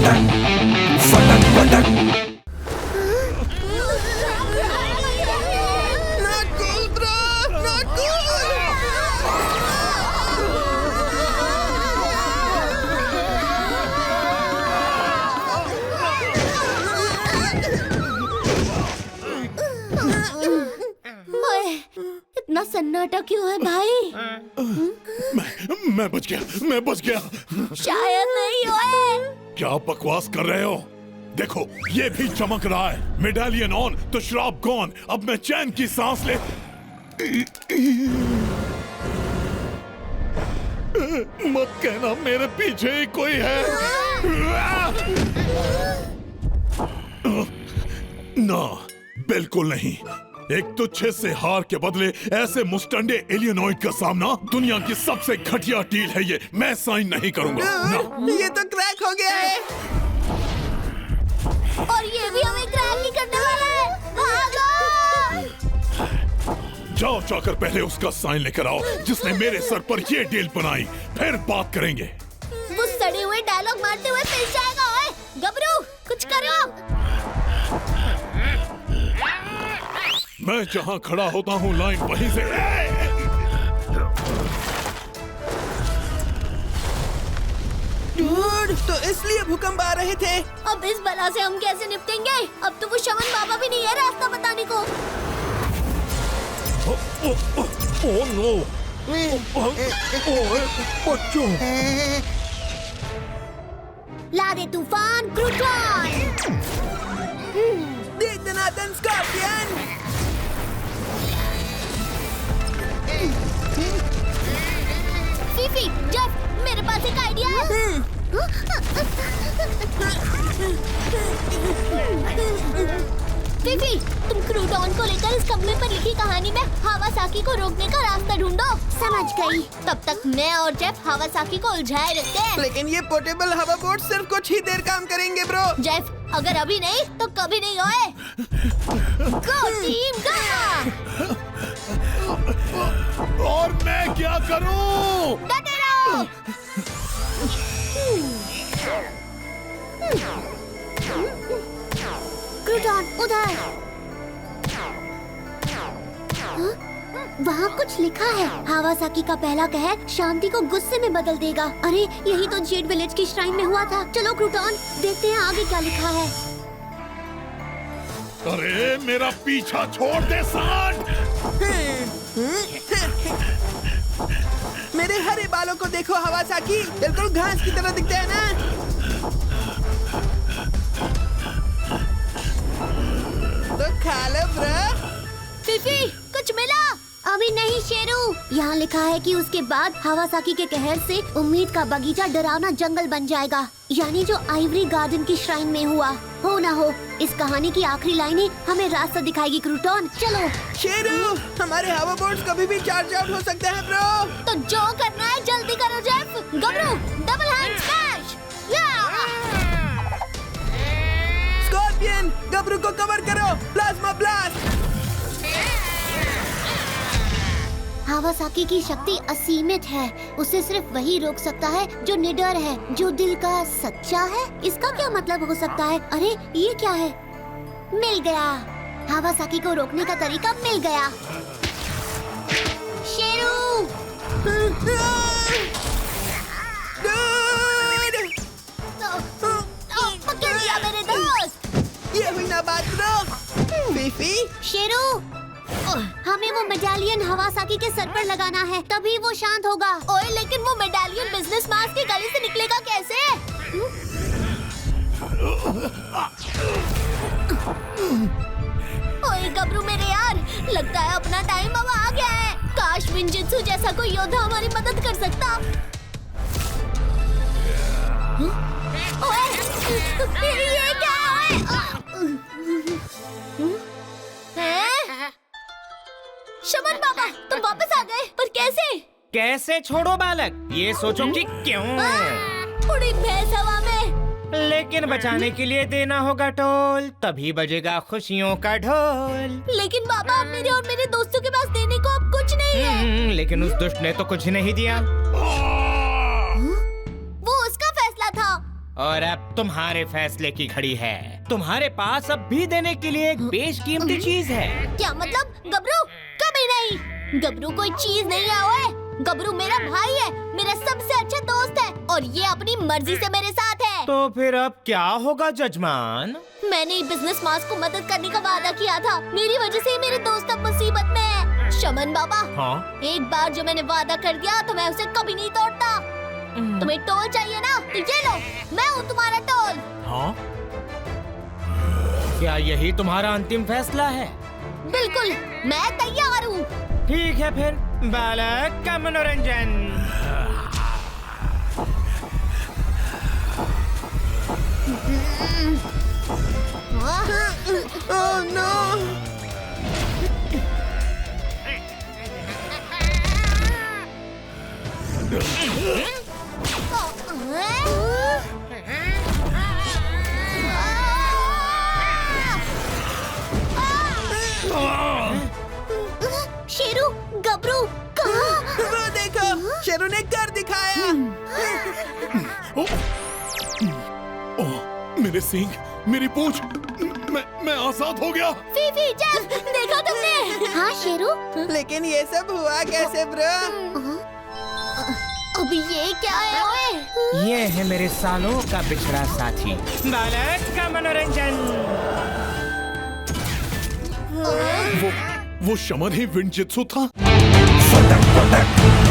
फटक फटक फटक। इतना सन्नाटा क्यों है भाई? मैं बच गया। शायद नहीं ओए। क्या बकवास कर रहे हो? देखो ये भी चमक रहा है। मेडालियन ऑन तो श्राप गॉन। अब मैं चैन की सांस ले। मत कहना मेरे पीछे ही कोई है। ना, बिल्कुल नहीं। एक तुच्छे से हार के बदले ऐसे मुस्टंडे एलियनॉइड का सामना दुनिया की सबसे घटिया डील है ये। मैं साइन नहीं करूंगा ना। ये तो क्रैक हो गया है। और ये भी हमें क्रैक नहीं करने वाला है। भागो! जाओ जाकर पहले उसका साइन लेकर आओ जिसने मेरे सर पर ये डील बनाई। फिर बात करेंगे। वो सड़े हुए डायलॉग मारते हुए पिस जाएगा। ओए गबरू, कुछ करो। मैं जहां खड़ा होता हूं लाइन वहीं से। डूड, तो इसलिए भूकंप आ रहे थे। अब इस बला से हम कैसे निपटेंगे? अब तो वो शमन बाबा भी नहीं है रास्ता बताने को। Oh no! बच्चों! ला दे तूफान क्रूटॉन। दे दनादन स्कॉर्पियन। फीफी, जेफ, मेरे पास एक आइडिया है। फीफी, तुम क्रूटॉन को लेकर इस कमरे पर लिखी कहानी में हावासाकी को रोकने का रास्ता ढूंढो। समझ गई। तब तक मैं और जेफ हावासाकी को उलझाए रखते हैं। लेकिन ये पोर्टेबल हवा बोट सिर्फ कुछ ही देर काम करेंगे ब्रो। जेफ, अगर अभी नहीं तो कभी नहीं होए। गो टीम गो! और मैं क्या करूं? डटे रहो। क्रूटॉन उधर। वहाँ कुछ लिखा है। हावासाकी का पहला कहर शांति को गुस्से में बदल देगा। अरे यही तो जेड विलेज की श्राइन में हुआ था। चलो क्रूटॉन, देखते हैं आगे क्या लिखा है। अरे मेरा पीछा छोड़ दे सांड! मेरे हरे बालों को देखो हावासाकी, बिल्कुल घास की तरह दिखते हैं ना। तो खा लो ब्रो। फीफी, कुछ मिला? अभी नहीं शेरू। यहाँ लिखा है कि उसके बाद हावासाकी के कहर से उम्मीद का बगीचा डरावना जंगल बन जाएगा। यानी जो आइवरी गार्डन की श्राइन में हुआ। हो ना हो, इस कहानी की आखिरी लाइनें हमें रास्ता दिखाएगी क्रूटॉन। चलो शेरू, हमारे हवा बोट्स कभी भी चार्ज आउट हो सकते हैं ब्रो। तो जो करना है जल्दी करो जेफ। गबरू, डबल हैंड स्मैश। स्कॉर्पियन, गबरू को कवर करो। Plasma blast. हावासाकी की शक्ति असीमित है। उसे सिर्फ वही रोक सकता है जो निडर है, जो दिल का सच्चा है। इसका क्या मतलब हो सकता है? अरे ये क्या है? मिल गया। हावासाकी को रोकने का तरीका मिल गया। शेरू! पकड़ लिया मेरे दोस्त। ये हुई ना बात ब्रो। फीफी, शेरू, हमें वो मेडालियन हावासाकी के सर पर लगाना है, तभी वो शांत होगा। ओए लेकिन वो मेडालियन बिजनेस मास की गली से निकलेगा कैसे? ओए गबरू मेरे यार, लगता है अपना टाइम अब आ गया है। काश विंजित्सु जैसा कोई योद्धा हमारी मदद कर सकता। ओए, ये क्या है? शमन बाबा, तुम वापस आ गए, पर कैसे? कैसे छोड़ो बालक, ये सोचो कि क्यों। उड़ी भैंस हवा में। लेकिन बचाने के लिए देना होगा टोल, तभी बजेगा खुशियों का ढोल। लेकिन बाबा, मेरे और मेरे दोस्तों के पास देने को अब कुछ नहीं है। लेकिन उस दुष्ट ने तो कुछ नहीं दिया। वो उसका फैसला था। और अब तुम्हारे फैसले की घड़ी है। तुम्हारे पास अब भी देने के लिए एक बेशकीमती चीज है। क्या मतलब? गबरू कभी नहीं। गबरू कोई चीज नहीं है ओए। गबरू मेरा भाई है, मेरा सबसे अच्छा दोस्त है और ये अपनी मर्जी से मेरे साथ है। तो फिर अब क्या होगा जजमान? मैंने बिजनेस मास को मदद करने का वादा किया था। मेरी वजह से ही मेरे दोस्त अब मुसीबत में है। शमन बाबा, हाँ? एक बार जो मैंने वादा कर दिया तो मैं उसे कभी नहीं तोड़ता। तुम्हें टोल चाहिए ना, तो ये लो, मैं हूँ तुम्हारा टोल। हाँ? क्या यही तुम्हारा अंतिम फैसला है? बिल्कुल, मैं तैयार हूँ। ठीक है फिर, बालक का मनोरंजन। Oh no! शेरू, गबरू कहाँ? वो देखो, शेरू ने कर दिखाया। ओह, मेरे सींग, मेरी पूंछ, मैं आजाद हो गया। फीफी, जेफ, देखा तुमने? हाँ शेरू। लेकिन ये सब हुआ कैसे ब्रो? अभी ये क्या है ओए? ये है मेरे सालों का बिछड़ा साथी, बालक का मनोरंजन। वो शमन ही विंडजित्सु था। फटक फटक